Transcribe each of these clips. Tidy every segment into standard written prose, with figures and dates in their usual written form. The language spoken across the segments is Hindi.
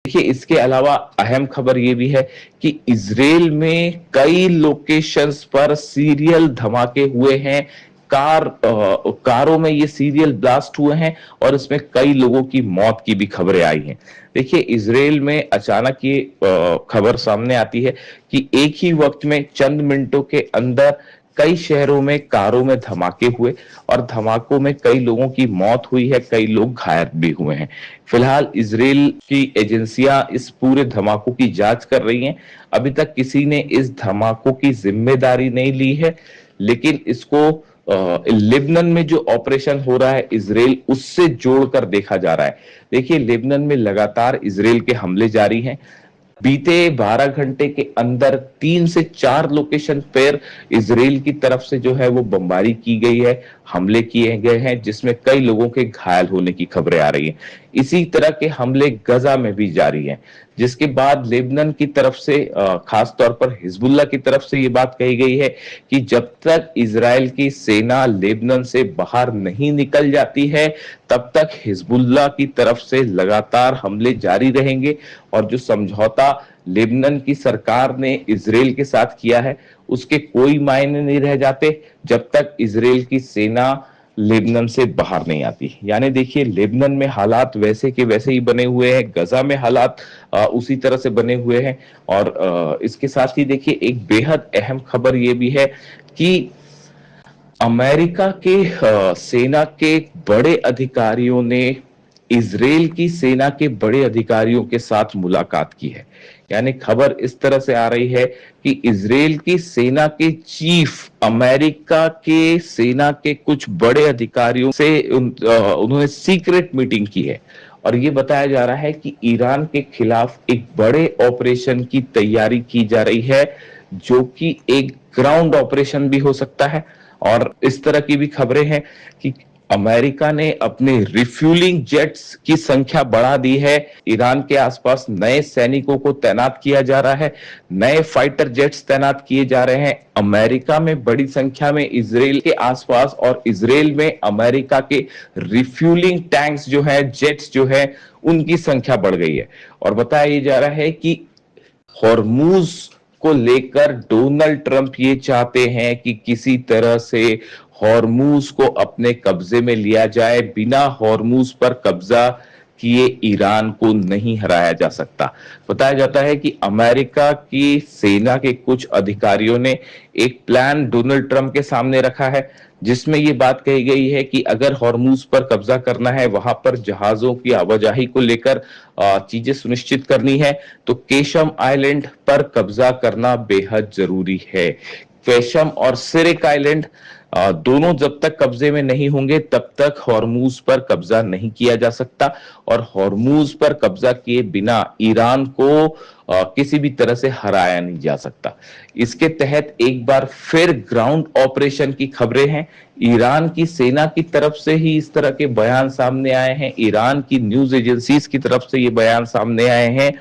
देखिए, इसके अलावा अहम खबर ये भी है कि इजराइल में कई लोकेशंस पर सीरियल धमाके हुए हैं। कारों में ये सीरियल ब्लास्ट हुए हैं और इसमें कई लोगों की मौत की भी खबरें आई हैं। देखिए, इजराइल में अचानक ये खबर सामने आती है कि एक ही वक्त में चंद मिनटों के अंदर कई शहरों में कारों में धमाके हुए और धमाकों में कई लोगों की मौत हुई है, कई लोग घायल भी हुए हैं। फिलहाल इजराइल की एजेंसियां इस पूरे धमाकों की जांच कर रही हैं। अभी तक किसी ने इस धमाकों की जिम्मेदारी नहीं ली है, लेकिन इसको लेबनान में जो ऑपरेशन हो रहा है इजराइल, उससे जोड़कर देखा जा रहा है। देखिए, लेबनान में लगातार इजराइल के हमले जारी हैं। बीते 12 घंटे के अंदर 3 से 4 लोकेशन पर इजराइल की तरफ से जो है वो बमबारी की गई है, हमले किए गए हैं, जिसमें कई लोगों के घायल होने की खबरें आ रही हैं। इसी तरह के हमले गजा में भी जारी हैं, जिसके बाद लेबनान की तरफ से खास तौर पर हिजबुल्लाह की तरफ से ये बात कही गई है कि जब तक इजराइल की सेना लेबनान से बाहर नहीं निकल जाती है, तब तक हिजबुल्लाह की तरफ से लगातार हमले जारी रहेंगे और जो समझौता लेबनान की सरकार ने इजराइल के साथ किया है, उसके कोई मायने नहीं रह जाते जब तक इजराइल की सेना लेबनान से बाहर नहीं आती। यानी देखिए, लेबनान में हालात वैसे के वैसे ही बने हुए हैं, गजा में हालात उसी तरह से बने हुए हैं। और इसके साथ ही देखिए, एक बेहद अहम खबर यह भी है कि अमेरिका के सेना के बड़े अधिकारियों ने इजराइल की सेना के बड़े अधिकारियों के साथ मुलाकात की है। यानी खबर इस तरह से आ रही है कि इजराइल की सेना के चीफ अमेरिका के सेना के कुछ बड़े अधिकारियों से उन्होंने सीक्रेट मीटिंग की है और ये बताया जा रहा है कि ईरान के खिलाफ एक बड़े ऑपरेशन की तैयारी की जा रही है, जो कि एक ग्राउंड ऑपरेशन भी हो सकता है। और इस तरह की भी खबरें हैं कि अमेरिका ने अपने रिफ्यूलिंग जेट्स की संख्या बढ़ा दी है। ईरान के आसपास नए सैनिकों को तैनात किया जा रहा है, नए फाइटर जेट्स तैनात किए जा रहे हैं। अमेरिका में बड़ी संख्या में इजराइल के आसपास और इजराइल में अमेरिका के रिफ्यूलिंग टैंक्स जो है, जेट्स जो है, उनकी संख्या बढ़ गई है। और बताया जा रहा है कि हॉर्मूज को लेकर डोनाल्ड ट्रंप ये चाहते हैं कि किसी तरह से हॉर्मूज को अपने कब्जे में लिया जाए। बिना हॉर्मूज पर कब्जा किए ईरान को नहीं हराया जा सकता। बताया जाता है कि अमेरिका की सेना के कुछ अधिकारियों ने एक प्लान डोनाल्ड ट्रंप के सामने रखा है, जिसमें यह बात कही गई है कि अगर हॉर्मूज पर कब्जा करना है, वहां पर जहाजों की आवाजाही को लेकर चीजें सुनिश्चित करनी है, तो केशम आइलैंड पर कब्जा करना बेहद जरूरी है। केशम और सिरिक आइलैंड दोनों जब तक कब्जे में नहीं होंगे, तब तक हॉर्मूज पर कब्जा नहीं किया जा सकता और हॉर्मूज पर कब्जा किए बिना ईरान को किसी भी तरह से हराया नहीं जा सकता। इसके तहत एक बार फिर ग्राउंड ऑपरेशन की खबरें हैं। ईरान की सेना की तरफ से ही इस तरह के बयान सामने आए हैं, ईरान की न्यूज एजेंसीज की तरफ से ये बयान सामने आए हैं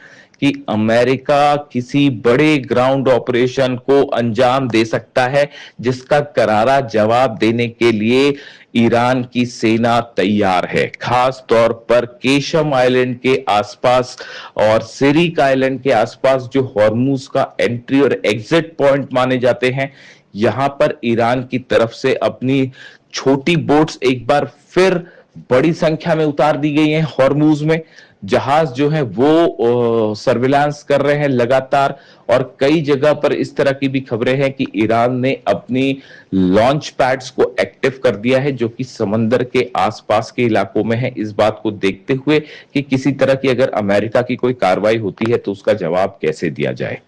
कि अमेरिका किसी बड़े ग्राउंड ऑपरेशन को अंजाम दे सकता है, जिसका करारा जवाब देने के लिए ईरान की सेना तैयार है। खास तौर पर केशम आइलैंड के आसपास और सिरिक आइलैंड के आसपास जो हॉर्मूज का एंट्री और एग्जिट पॉइंट माने जाते हैं, यहां पर ईरान की तरफ से अपनी छोटी बोट्स एक बार फिर बड़ी संख्या में उतार दी गई हैं हॉर्मूज में। जहाज जो है वो सर्विलांस कर रहे हैं लगातार और कई जगह पर इस तरह की भी खबरें हैं कि ईरान ने अपनी लॉन्च पैड्स को एक्टिव कर दिया है, जो कि समंदर के आसपास के इलाकों में है। इस बात को देखते हुए कि किसी तरह की अगर अमेरिका की कोई कार्रवाई होती है तो उसका जवाब कैसे दिया जाए।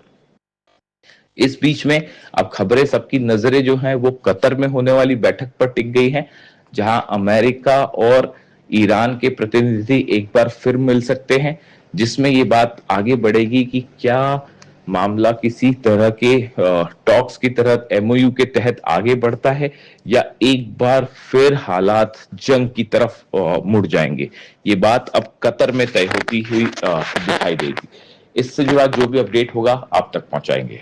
इस बीच में अब खबरें, सबकी नजरें जो हैं वो कतर में होने वाली बैठक पर टिक गई हैं, जहां अमेरिका और ईरान के प्रतिनिधि एक बार फिर मिल सकते हैं, जिसमें ये बात आगे बढ़ेगी कि क्या मामला किसी तरह के टॉक्स की तरह एमओयू के तहत आगे बढ़ता है या एक बार फिर हालात जंग की तरफ मुड़ जाएंगे। ये बात अब कतर में तय होती हुई दिखाई देगी। इससे जुड़ा जो भी अपडेट होगा आप तक पहुंचाएंगे।